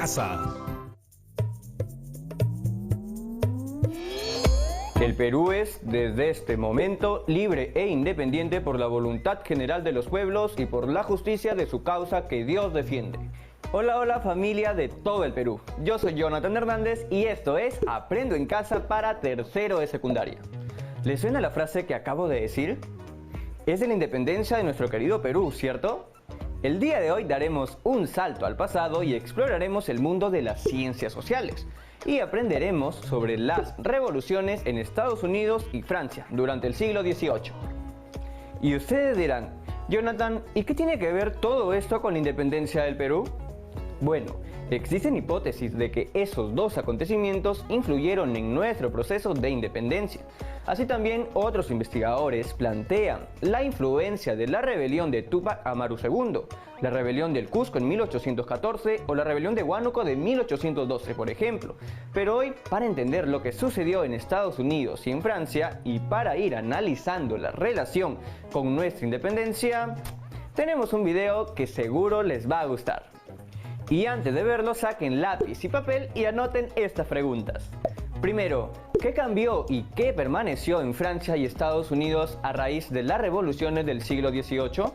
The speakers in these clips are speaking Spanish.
casa. El Perú es, desde este momento, libre e independiente por la voluntad general de los pueblos y por la justicia de su causa que Dios defiende. Hola, hola familia de todo el Perú. Yo soy Jonathan Hernández y esto es Aprendo en Casa para tercero de secundaria. ¿Les suena la frase que acabo de decir? Es de la independencia de nuestro querido Perú, ¿cierto? El día de hoy daremos un salto al pasado y exploraremos el mundo de las ciencias sociales y aprenderemos sobre las revoluciones en Estados Unidos y Francia durante el siglo XVIII. Y ustedes dirán, Jonathan, ¿y qué tiene que ver todo esto con la independencia del Perú? Bueno, existen hipótesis de que esos dos acontecimientos influyeron en nuestro proceso de independencia. Así también otros investigadores plantean la influencia de la rebelión de Túpac Amaru II, la rebelión del Cusco en 1814 o la rebelión de Huánuco de 1812, por ejemplo. Pero hoy, para entender lo que sucedió en Estados Unidos y en Francia y para ir analizando la relación con nuestra independencia, tenemos un video que seguro les va a gustar. Y antes de verlo, saquen lápiz y papel y anoten estas preguntas. Primero, ¿qué cambió y qué permaneció en Francia y Estados Unidos a raíz de las revoluciones del siglo XVIII?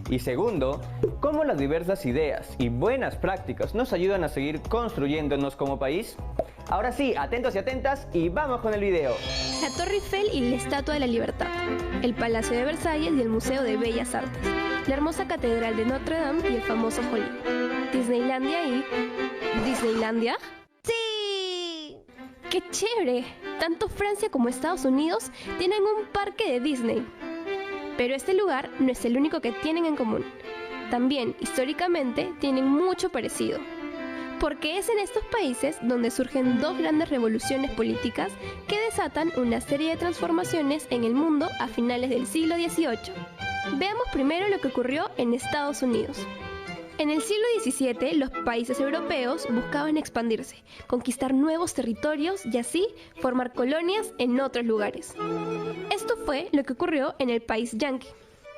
Y segundo, ¿cómo las diversas ideas y buenas prácticas nos ayudan a seguir construyéndonos como país? Ahora sí, atentos y atentas y vamos con el video. La Torre Eiffel y la Estatua de la Libertad, el Palacio de Versalles y el Museo de Bellas Artes, la hermosa Catedral de Notre Dame y el famoso Hollywood, Disneylandia y... ¿Disneylandia? ¡Sí! ¡Qué chévere! Tanto Francia como Estados Unidos tienen un parque de Disney. Pero este lugar no es el único que tienen en común. También, históricamente, tienen mucho parecido. Porque es en estos países donde surgen dos grandes revoluciones políticas que desatan una serie de transformaciones en el mundo a finales del siglo XVIII. Veamos primero lo que ocurrió en Estados Unidos. En el siglo XVII, los países europeos buscaban expandirse, conquistar nuevos territorios y así formar colonias en otros lugares. Esto fue lo que ocurrió en el país yanqui.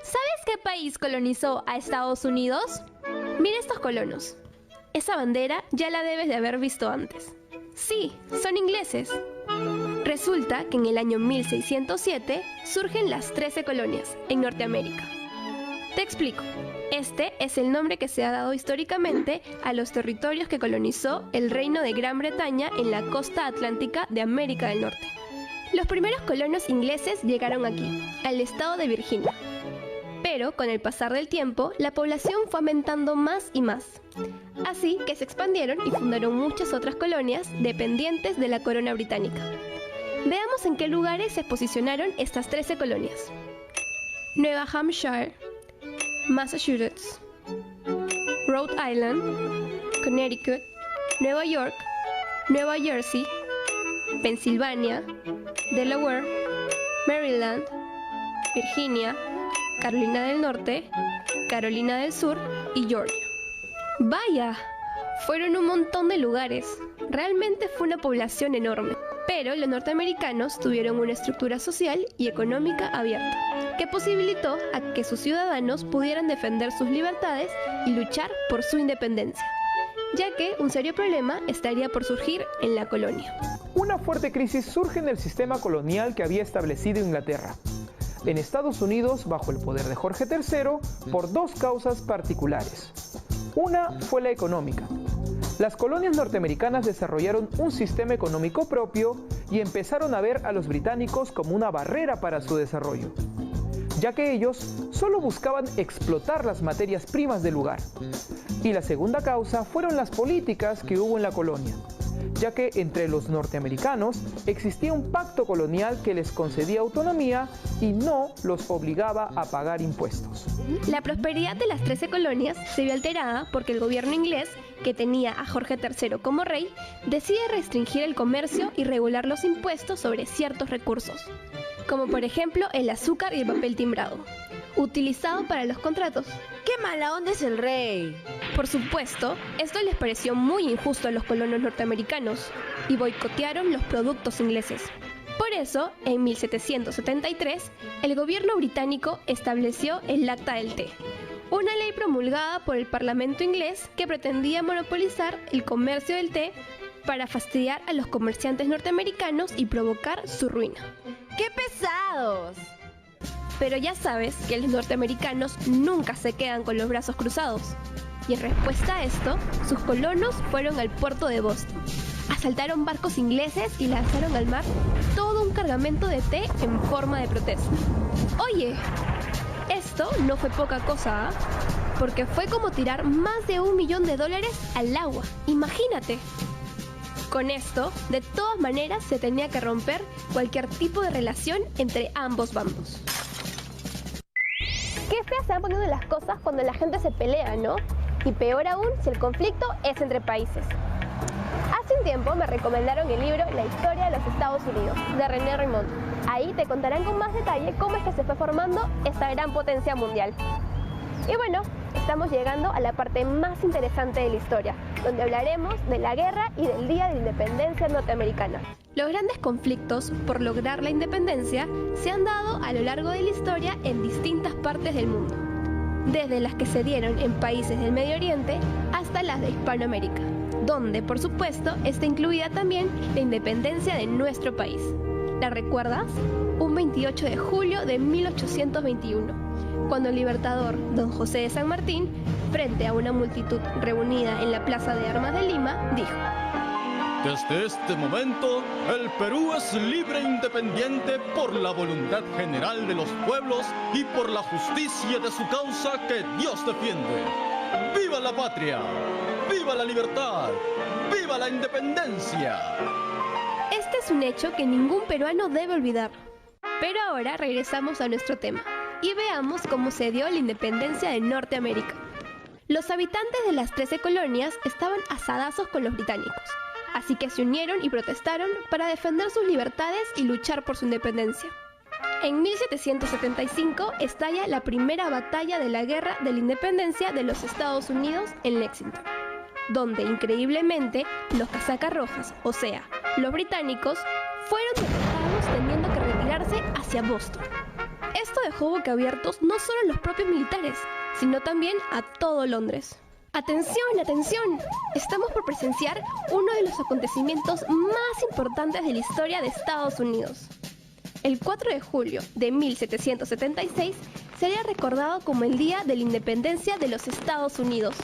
¿Sabes qué país colonizó a Estados Unidos? Mira estos colonos. Esa bandera ya la debes de haber visto antes. Sí, son ingleses. Resulta que en el año 1607 surgen las 13 colonias en Norteamérica. Te explico. Este es el nombre que se ha dado históricamente a los territorios que colonizó el Reino de Gran Bretaña en la costa atlántica de América del Norte. Los primeros colonos ingleses llegaron aquí, al estado de Virginia. Pero con el pasar del tiempo, la población fue aumentando más y más. Así que se expandieron y fundaron muchas otras colonias dependientes de la corona británica. Veamos en qué lugares se posicionaron estas 13 colonias. Nueva Hampshire, Massachusetts, Rhode Island, Connecticut, Nueva York, Nueva Jersey, Pensilvania, Delaware, Maryland, Virginia, Carolina del Norte, Carolina del Sur y Georgia. ¡Vaya! Fueron un montón de lugares. Realmente fue una población enorme. Pero los norteamericanos tuvieron una estructura social y económica abierta, que posibilitó a que sus ciudadanos pudieran defender sus libertades y luchar por su independencia, ya que un serio problema estaría por surgir en la colonia. Una fuerte crisis surge en el sistema colonial que había establecido Inglaterra en Estados Unidos bajo el poder de Jorge III por dos causas particulares. Una fue la económica. Las colonias norteamericanas desarrollaron un sistema económico propio y empezaron a ver a los británicos como una barrera para su desarrollo, ya que ellos solo buscaban explotar las materias primas del lugar. Y la segunda causa fueron las políticas que hubo en la colonia, ya que entre los norteamericanos existía un pacto colonial que les concedía autonomía y no los obligaba a pagar impuestos. La prosperidad de las 13 colonias se vio alterada porque el gobierno inglés, que tenía a Jorge III como rey, decide restringir el comercio y regular los impuestos sobre ciertos recursos, como por ejemplo el azúcar y el papel timbrado, utilizado para los contratos. ¡Qué mala onda es el rey! Por supuesto, esto les pareció muy injusto a los colonos norteamericanos y boicotearon los productos ingleses. Por eso, en 1773, el gobierno británico estableció el Acta del Té, una ley promulgada por el Parlamento inglés que pretendía monopolizar el comercio del té para fastidiar a los comerciantes norteamericanos y provocar su ruina. ¡Qué pesados! Pero ya sabes que los norteamericanos nunca se quedan con los brazos cruzados. Y en respuesta a esto, sus colonos fueron al puerto de Boston. Asaltaron barcos ingleses y lanzaron al mar todo un cargamento de té en forma de protesta. Oye, esto no fue poca cosa, ¿eh? Porque fue como tirar más de $1 millón al agua. Imagínate. Con esto, de todas maneras, se tenía que romper cualquier tipo de relación entre ambos bandos. Qué feas se van poniendo las cosas cuando la gente se pelea, ¿no? Y peor aún si el conflicto es entre países. Hace un tiempo me recomendaron el libro La historia de los Estados Unidos, de René Raymond. Ahí te contarán con más detalle cómo es que se fue formando esta gran potencia mundial. Y bueno, estamos llegando a la parte más interesante de la historia, donde hablaremos de la guerra y del Día de la Independencia norteamericana. Los grandes conflictos por lograr la independencia se han dado a lo largo de la historia en distintas partes del mundo, desde las que se dieron en países del Medio Oriente hasta las de Hispanoamérica, donde por supuesto está incluida también la independencia de nuestro país. ¿La recuerdas? Un 28 de julio de 1821. Cuando el libertador don José de San Martín, frente a una multitud reunida en la Plaza de Armas de Lima, dijo: Desde este momento, el Perú es libre e independiente por la voluntad general de los pueblos y por la justicia de su causa que Dios defiende. ¡Viva la patria! ¡Viva la libertad! ¡Viva la independencia! Este es un hecho que ningún peruano debe olvidar. Pero ahora regresamos a nuestro tema y veamos cómo se dio la independencia de Norteamérica. Los habitantes de las 13 colonias estaban asadazos con los británicos, así que se unieron y protestaron para defender sus libertades y luchar por su independencia. En 1775 estalla la primera batalla de la Guerra de la Independencia de los Estados Unidos en Lexington, donde increíblemente los casacas rojas, o sea, los británicos, fueron derrotados teniendo que retirarse hacia Boston. Esto dejó boquiabiertos no solo a los propios militares, sino también a todo Londres. ¡Atención, atención! Estamos por presenciar uno de los acontecimientos más importantes de la historia de Estados Unidos. El 4 de julio de 1776 sería recordado como el Día de la Independencia de los Estados Unidos.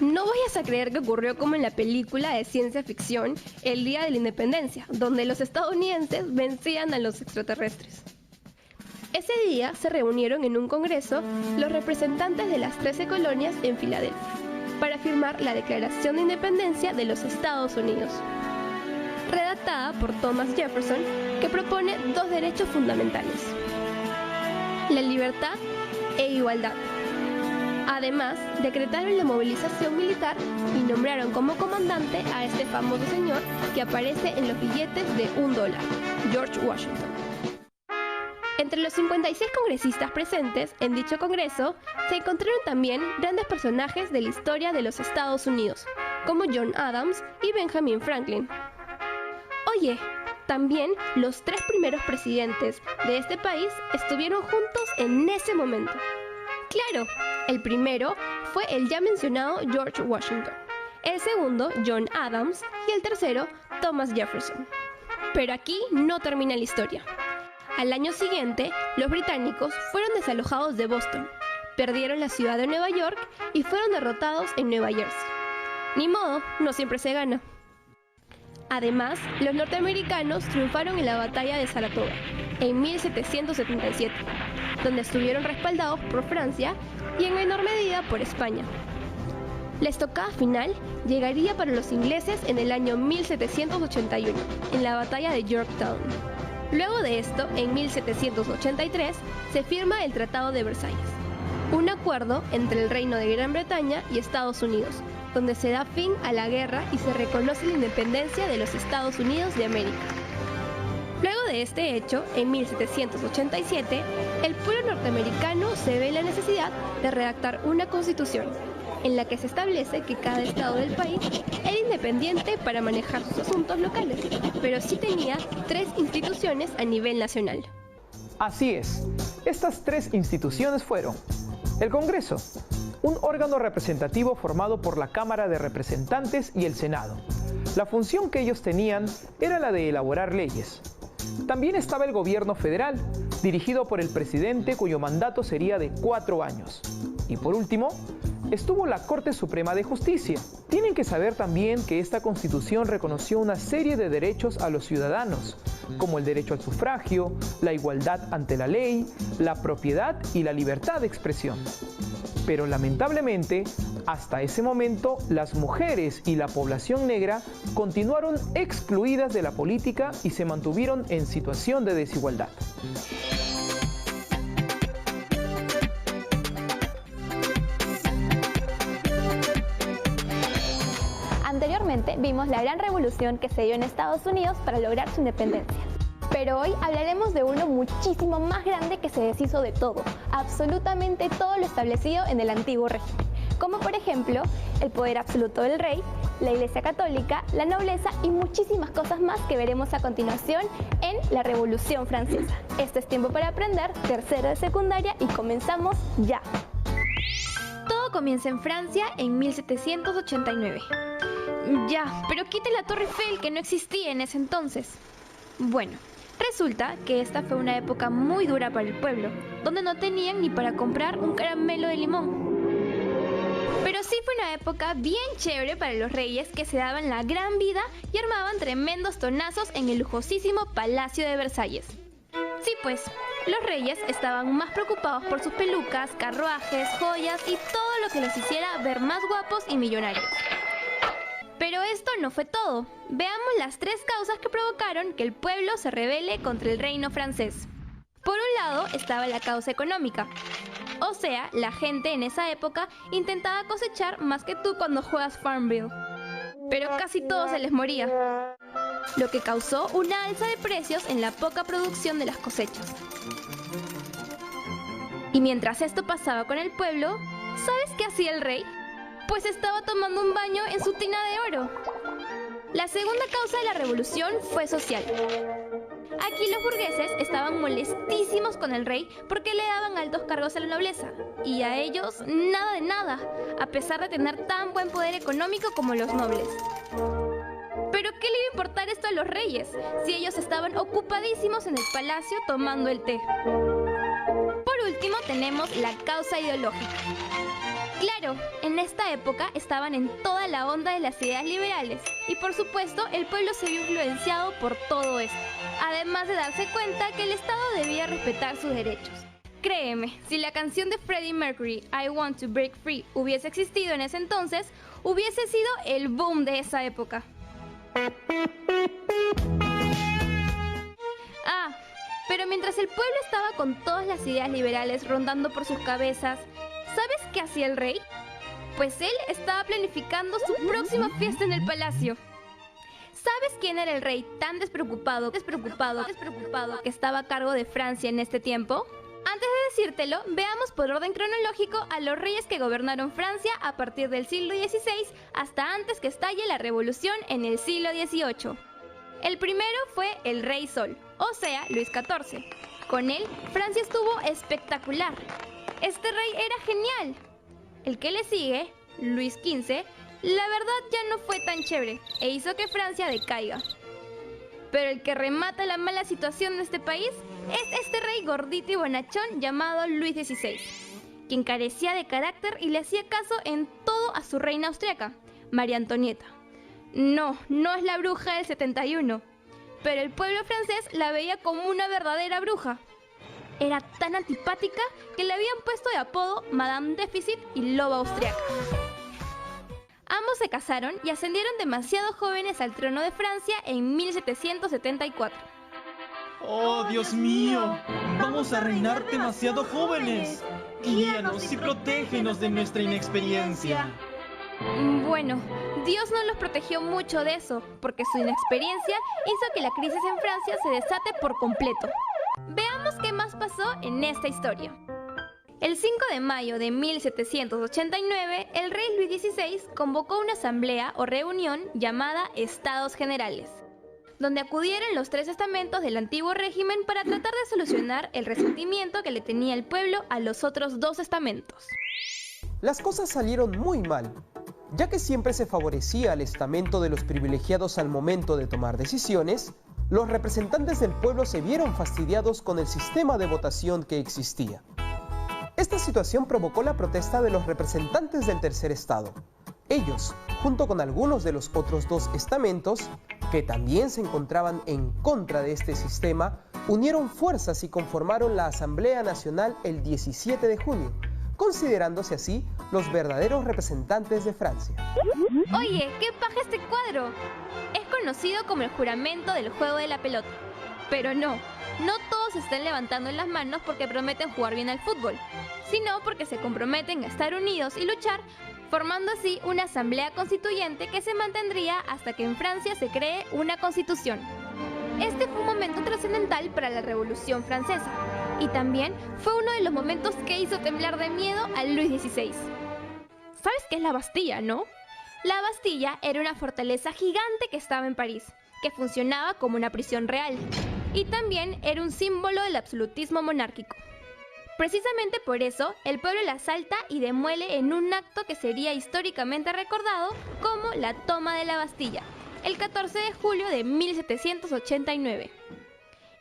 No vayas a creer que ocurrió como en la película de ciencia ficción El Día de la Independencia, donde los estadounidenses vencían a los extraterrestres. Ese día se reunieron en un congreso los representantes de las 13 colonias en Filadelfia para firmar la Declaración de Independencia de los Estados Unidos, redactada por Thomas Jefferson, que propone dos derechos fundamentales: la libertad e igualdad. Además, decretaron la movilización militar y nombraron como comandante a este famoso señor que aparece en los billetes de $1, George Washington. Entre los 56 congresistas presentes en dicho congreso se encontraron también grandes personajes de la historia de los Estados Unidos, como John Adams y Benjamin Franklin. Oye, también los 3 primeros presidentes de este país estuvieron juntos en ese momento. Claro, el primero fue el ya mencionado George Washington, el segundo John Adams y el tercero Thomas Jefferson. Pero aquí no termina la historia. Al año siguiente, los británicos fueron desalojados de Boston, perdieron la ciudad de Nueva York y fueron derrotados en Nueva Jersey. Ni modo, no siempre se gana. Además, los norteamericanos triunfaron en la batalla de Saratoga, en 1777, donde estuvieron respaldados por Francia y en menor medida por España. La estocada final llegaría para los ingleses en el año 1781, en la batalla de Yorktown. Luego de esto, en 1783, se firma el Tratado de Versalles, un acuerdo entre el Reino de Gran Bretaña y Estados Unidos, donde se da fin a la guerra y se reconoce la independencia de los Estados Unidos de América. Luego de este hecho, en 1787, el pueblo norteamericano se ve la necesidad de redactar una constitución, en la que se establece que cada estado del país era independiente para manejar sus asuntos locales, pero sí tenía 3 instituciones a nivel nacional. Así es, estas 3 instituciones fueron el Congreso, un órgano representativo formado por la Cámara de Representantes y el Senado. La función que ellos tenían era la de elaborar leyes. También estaba el gobierno federal, dirigido por el presidente cuyo mandato sería de 4 años. Y por último, estuvo la Corte Suprema de Justicia. Tienen que saber también que esta Constitución reconoció una serie de derechos a los ciudadanos, como el derecho al sufragio, la igualdad ante la ley, la propiedad y la libertad de expresión. Pero lamentablemente, hasta ese momento, las mujeres y la población negra continuaron excluidas de la política y se mantuvieron en situación de desigualdad. Anteriormente vimos la gran revolución que se dio en Estados Unidos para lograr su independencia. Pero hoy hablaremos de uno muchísimo más grande que se deshizo de todo, absolutamente todo lo establecido en el antiguo régimen, como por ejemplo el poder absoluto del rey, la Iglesia Católica, la nobleza y muchísimas cosas más que veremos a continuación en la Revolución Francesa. Esto es Tiempo para Aprender, tercero de secundaria y comenzamos ya. Todo comienza en Francia en 1789. Ya, pero quite la Torre Eiffel que no existía en ese entonces. Bueno, resulta que esta fue una época muy dura para el pueblo, donde no tenían ni para comprar un caramelo de limón. Pero sí fue una época bien chévere para los reyes que se daban la gran vida y armaban tremendos tonazos en el lujosísimo Palacio de Versalles. Sí pues, los reyes estaban más preocupados por sus pelucas, carruajes, joyas y todo lo que los hiciera ver más guapos y millonarios. Pero esto no fue todo. Veamos las 3 causas que provocaron que el pueblo se rebele contra el reino francés. Por un lado estaba la causa económica. O sea, la gente en esa época intentaba cosechar más que tú cuando juegas Farmville. Pero casi todo se les moría, lo que causó una alza de precios en la poca producción de las cosechas. Y mientras esto pasaba con el pueblo, ¿sabes qué hacía el rey? Pues estaba tomando un baño en su tina de oro. La segunda causa de la revolución fue social. Aquí los burgueses estaban molestísimos con el rey porque le daban altos cargos a la nobleza, y a ellos nada de nada, a pesar de tener tan buen poder económico como los nobles. ¿Pero qué le iba a importar esto a los reyes, si ellos estaban ocupadísimos en el palacio tomando el té? Por último tenemos la causa ideológica. Claro, en esta época estaban en toda la onda de las ideas liberales y por supuesto el pueblo se vio influenciado por todo esto, además de darse cuenta que el Estado debía respetar sus derechos. Créeme, si la canción de Freddie Mercury, I Want to Break Free, hubiese existido en ese entonces, hubiese sido el boom de esa época. Pero mientras el pueblo estaba con todas las ideas liberales rondando por sus cabezas, ¿sabes qué hacía el rey? Pues él estaba planificando su próxima fiesta en el palacio. ¿Sabes quién era el rey tan despreocupado que estaba a cargo de Francia en este tiempo? Antes de decírtelo, veamos por orden cronológico a los reyes que gobernaron Francia a partir del siglo XVI hasta antes que estalle la revolución en el siglo XVIII. El primero fue el Rey Sol, o sea, Luis XIV. Con él, Francia estuvo espectacular. Este rey era genial. El que le sigue, Luis XV, la verdad ya no fue tan chévere e hizo que Francia decaiga. Pero el que remata la mala situación de este país es este rey gordito y bonachón llamado Luis XVI, quien carecía de carácter y le hacía caso en todo a su reina austriaca, María Antonieta. No es la bruja del 71, pero el pueblo francés la veía como una verdadera bruja. Era tan antipática que le habían puesto de apodo Madame Déficit y Loba Austriaca. Ambos se casaron y ascendieron demasiado jóvenes al trono de Francia en 1774. ¡Oh, Dios mío! ¡Vamos a reinar demasiado jóvenes! Guíanos y protégenos de nuestra inexperiencia. Bueno, Dios no los protegió mucho de eso, porque su inexperiencia hizo que la crisis en Francia se desate por completo. Veamos qué más pasó en esta historia. El 5 de mayo de 1789, el rey Luis XVI convocó una asamblea o reunión llamada Estados Generales, donde acudieron los 3 estamentos del antiguo régimen para tratar de solucionar el resentimiento que le tenía el pueblo a los otros 2 estamentos. las cosas salieron muy mal, ya que siempre se favorecía al estamento de los privilegiados al momento de tomar decisiones. Los representantes del pueblo se vieron fastidiados con el sistema de votación que existía. Esta situación provocó la protesta de los representantes del tercer estado. Ellos, junto con algunos de los otros dos estamentos, que también se encontraban en contra de este sistema, unieron fuerzas y conformaron la Asamblea Nacional el 17 de junio, considerándose así los verdaderos representantes de Francia. Oye, ¿qué paja este cuadro? Es conocido como el juramento del juego de la pelota. Pero no todos están levantando las manos porque prometen jugar bien al fútbol, sino porque se comprometen a estar unidos y luchar, formando así una asamblea constituyente que se mantendría hasta que en Francia se cree una constitución. Este fue un momento trascendental para la Revolución Francesa y también fue uno de los momentos que hizo temblar de miedo a Luis XVI. ¿Sabes qué es la Bastilla, no? La Bastilla era una fortaleza gigante que estaba en París, que funcionaba como una prisión real, y también era un símbolo del absolutismo monárquico. Precisamente por eso, el pueblo la asalta y demuele en un acto que sería históricamente recordado como la toma de la Bastilla, el 14 de julio de 1789.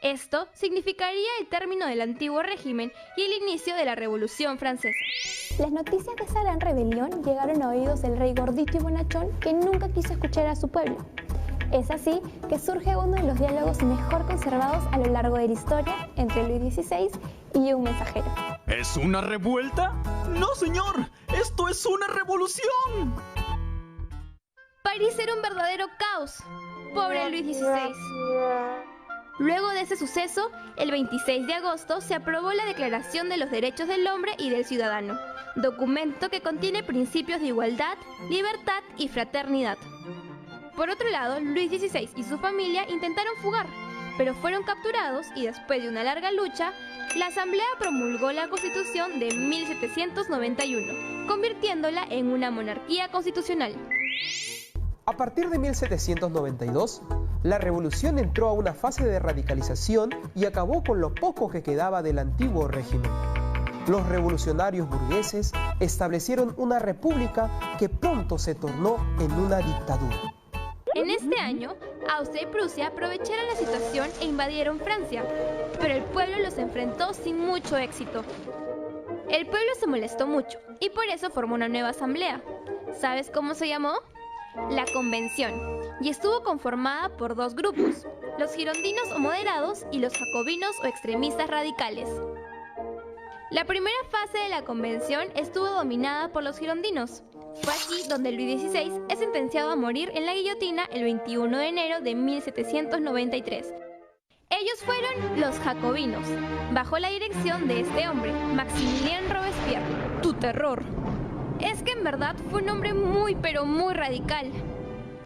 Esto significaría el término del antiguo régimen y el inicio de la Revolución Francesa. Las noticias de esa gran rebelión llegaron a oídos del rey gordito y bonachón que nunca quiso escuchar a su pueblo. Es así que surge uno de los diálogos mejor conservados a lo largo de la historia entre Luis XVI y un mensajero. ¿Es una revuelta? ¡No, señor! ¡Esto es una revolución! París era un verdadero caos. Pobre Luis XVI. Luego de ese suceso, el 26 de agosto se aprobó la Declaración de los Derechos del Hombre y del Ciudadano, documento que contiene principios de igualdad, libertad y fraternidad. Por otro lado, Luis XVI y su familia intentaron fugar, pero fueron capturados y después de una larga lucha, la Asamblea promulgó la Constitución de 1791, convirtiéndola en una monarquía constitucional. A partir de 1792, la revolución entró a una fase de radicalización y acabó con lo poco que quedaba del antiguo régimen. Los revolucionarios burgueses establecieron una república que pronto se tornó en una dictadura. En este año, Austria y Prusia aprovecharon la situación e invadieron Francia, pero el pueblo los enfrentó sin mucho éxito. El pueblo se molestó mucho y por eso formó una nueva asamblea. ¿Sabes cómo se llamó? La Convención, y estuvo conformada por dos grupos, los girondinos o moderados y los jacobinos o extremistas radicales. La primera fase de la Convención estuvo dominada por los girondinos. Fue aquí donde Luis XVI es sentenciado a morir en la guillotina el 21 de enero de 1793. Ellos fueron los jacobinos, bajo la dirección de este hombre, Maximilien Robespierre, tu terror. Es que en verdad fue un hombre muy pero muy radical.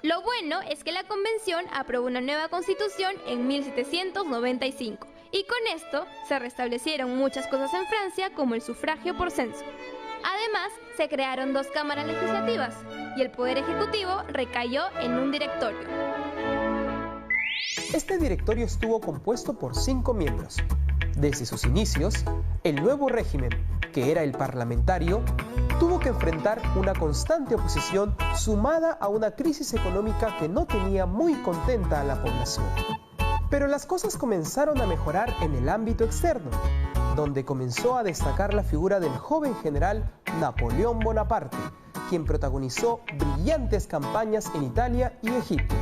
Lo bueno es que la convención aprobó una nueva constitución en 1795 y con esto se restablecieron muchas cosas en Francia como el sufragio por censo. Además, se crearon dos cámaras legislativas y el poder ejecutivo recayó en un directorio. Este directorio estuvo compuesto por 5 miembros. Desde sus inicios, el nuevo régimen, que era el parlamentario, tuvo que enfrentar una constante oposición sumada a una crisis económica que no tenía muy contenta a la población. Pero las cosas comenzaron a mejorar en el ámbito externo, donde comenzó a destacar la figura del joven general Napoleón Bonaparte, quien protagonizó brillantes campañas en Italia y Egipto.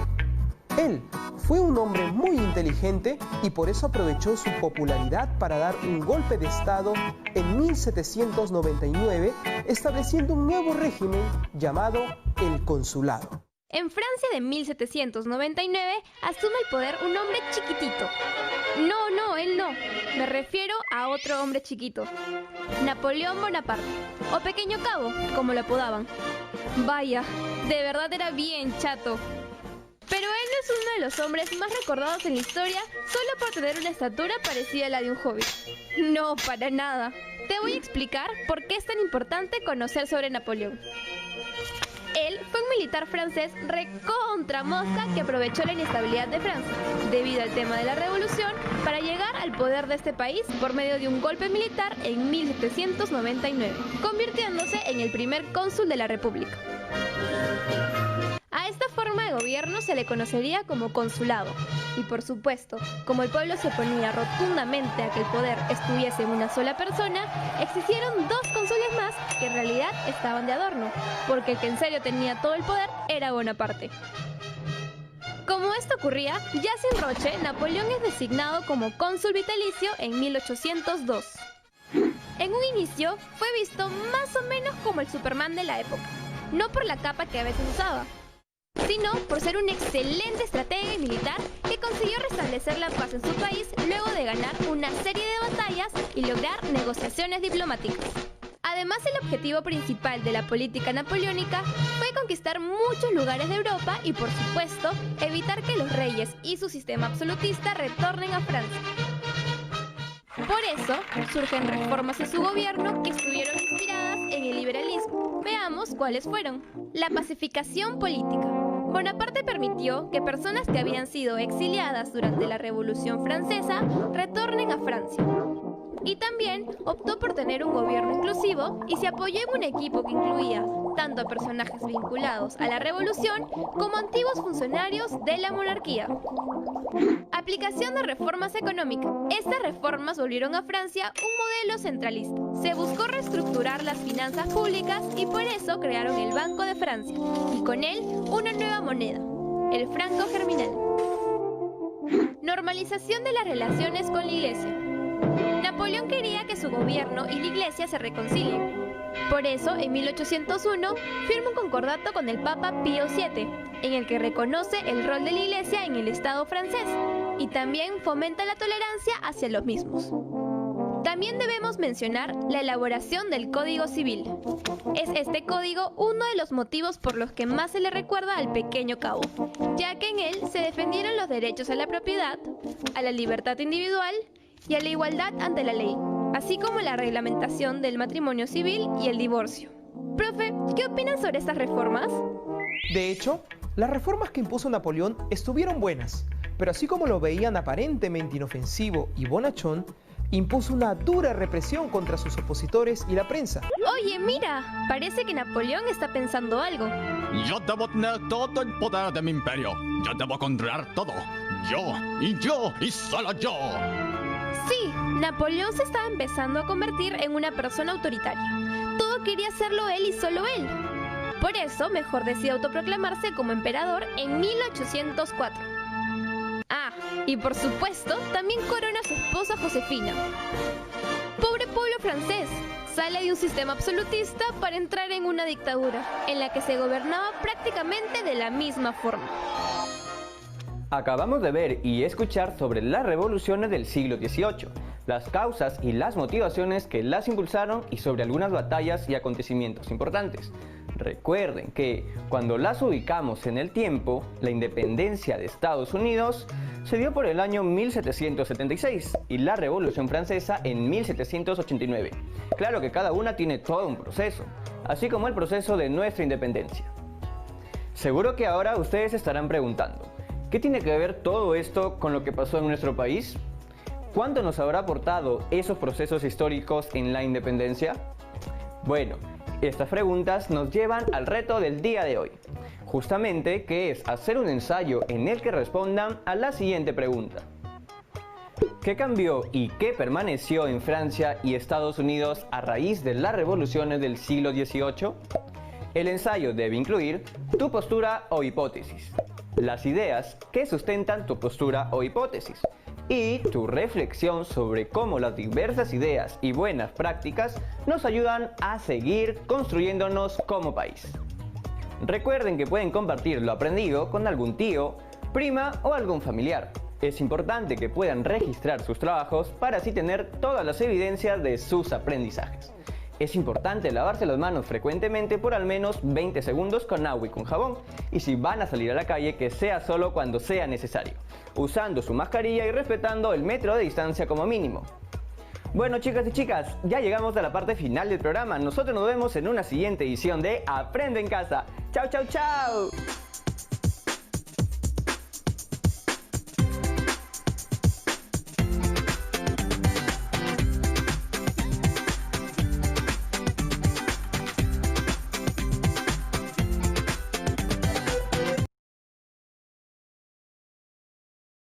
Él fue un hombre muy inteligente y por eso aprovechó su popularidad para dar un golpe de Estado en 1799, estableciendo un nuevo régimen llamado el Consulado. En Francia de 1799 asume el poder un hombre chiquitito. No, él no. Me refiero a otro hombre chiquito. Napoleón Bonaparte, o Pequeño Cabo, como lo apodaban. Vaya, de verdad era bien chato. Pero él no es uno de los hombres más recordados en la historia solo por tener una estatura parecida a la de un hobbit. No, para nada. Te voy a explicar por qué es tan importante conocer sobre Napoleón. Él fue un militar francés recontra mosca que aprovechó la inestabilidad de Francia, debido al tema de la revolución, para llegar al poder de este país por medio de un golpe militar en 1799, convirtiéndose en el primer cónsul de la República. A esta forma de gobierno se le conocería como consulado. Y por supuesto, como el pueblo se oponía rotundamente a que el poder estuviese en una sola persona, existieron dos cónsules más que en realidad estaban de adorno, porque el que en serio tenía todo el poder era Bonaparte. Como esto ocurría, ya sin Roche, Napoleón es designado como cónsul vitalicio en 1802. En un inicio fue visto más o menos como el Superman de la época, no por la capa que a veces usaba, sino por ser un excelente estratega y militar que consiguió restablecer la paz en su país luego de ganar una serie de batallas y lograr negociaciones diplomáticas. Además, el objetivo principal de la política napoleónica fue conquistar muchos lugares de Europa y, por supuesto, evitar que los reyes y su sistema absolutista retornen a Francia. Por eso, surgen reformas en su gobierno que estuvieron inspiradas en el liberalismo. Veamos cuáles fueron. La pacificación política. Bonaparte permitió que personas que habían sido exiliadas durante la Revolución Francesa retornen a Francia. Y también optó por tener un gobierno inclusivo y se apoyó en un equipo que incluía tanto a personajes vinculados a la revolución como antiguos funcionarios de la monarquía. Aplicación de reformas económicas. Estas reformas volvieron a Francia un modelo centralista. Se buscó reestructurar las finanzas públicas y por eso crearon el Banco de Francia y con él una nueva moneda, el franco germinal. Normalización de las relaciones con la Iglesia. Napoleón quería que su gobierno y la Iglesia se reconcilien. Por eso, en 1801, firma un concordato con el Papa Pío VII, en el que reconoce el rol de la Iglesia en el Estado francés y también fomenta la tolerancia hacia los mismos. También debemos mencionar la elaboración del Código Civil. Es este código uno de los motivos por los que más se le recuerda al pequeño cabo, ya que en él se defendieron los derechos a la propiedad, a la libertad individual y a la igualdad ante la ley, así como la reglamentación del matrimonio civil y el divorcio. Profe, ¿qué opinan sobre estas reformas? De hecho, las reformas que impuso Napoleón estuvieron buenas, pero así como lo veían aparentemente inofensivo y bonachón, impuso una dura represión contra sus opositores y la prensa. Oye, mira, parece que Napoleón está pensando algo. Yo debo tener todo el poder de mi imperio. Yo debo controlar todo. Yo y solo yo. Sí, Napoleón se estaba empezando a convertir en una persona autoritaria. Todo quería hacerlo él y solo él. Por eso, mejor decide autoproclamarse como emperador en 1804. Ah, y por supuesto, también corona a su esposa Josefina. Pobre pueblo francés, sale de un sistema absolutista para entrar en una dictadura, en la que se gobernaba prácticamente de la misma forma. Acabamos de ver y escuchar sobre las revoluciones del siglo XVIII, las causas y las motivaciones que las impulsaron y sobre algunas batallas y acontecimientos importantes. Recuerden que cuando las ubicamos en el tiempo, la independencia de Estados Unidos se dio por el año 1776 y la Revolución Francesa en 1789. Claro que cada una tiene todo un proceso, así como el proceso de nuestra independencia. Seguro que ahora ustedes estarán preguntando, ¿qué tiene que ver todo esto con lo que pasó en nuestro país? ¿Cuánto nos habrá aportado esos procesos históricos en la independencia? Bueno, estas preguntas nos llevan al reto del día de hoy, justamente que es hacer un ensayo en el que respondan a la siguiente pregunta. ¿Qué cambió y qué permaneció en Francia y Estados Unidos a raíz de las revoluciones del siglo XVIII? El ensayo debe incluir tu postura o hipótesis, las ideas que sustentan tu postura o hipótesis y tu reflexión sobre cómo las diversas ideas y buenas prácticas nos ayudan a seguir construyéndonos como país. Recuerden que pueden compartir lo aprendido con algún tío, prima o algún familiar. Es importante que puedan registrar sus trabajos para así tener todas las evidencias de sus aprendizajes. Es importante lavarse las manos frecuentemente por al menos 20 segundos con agua y con jabón, y si van a salir a la calle que sea solo cuando sea necesario, usando su mascarilla y respetando el metro de distancia como mínimo. Bueno, chicas y chicas, ya llegamos a la parte final del programa. Nosotros nos vemos en una siguiente edición de Aprende en Casa. ¡Chao, chao, chao!